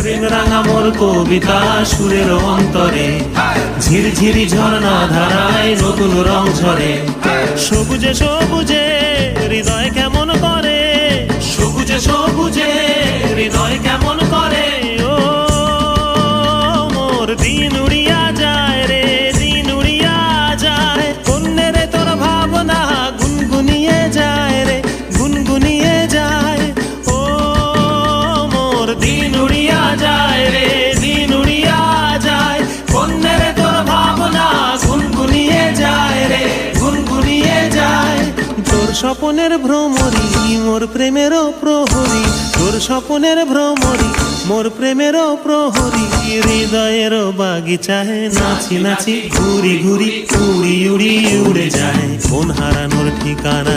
প্রেম রাঙা মোর কবিতা সুরের অন্তরে, ঝিরঝিরি ঝর্ণা ধারায় নতুন রং ঝরে। সবুজে সবুজে হৃদয় কেমন করে, সবুজে সবুজে হৃদয় কেমন করে। ও মোর দিন উড়িয়া যায় রে, দিন উড়িয়া যায়। কন্যে রে তোর ভাবনা গুনগুনিয়ে যায় রে, গুনগুনিয়ে যায়। ও মোর দিন উড়িয়া যায় রে, দিন উড়িয়া যায়। কন্যে রে তোর ভাবনা গুনগুনিয়ে যায় রে, গুনগুনিয়ে যায়। তোর স্বপনের ভ্রমরি মোর প্রেমেরও প্রহরী, তোর স্বপনের ভ্রমরি মোর প্রেমেরও প্রহরী। হৃদয়ের বাগিচায় নাচি নাচি ঘুরি ঘুরি উড়ি উড়ি উড়ে যায়। মন হারানোর ঠিকানা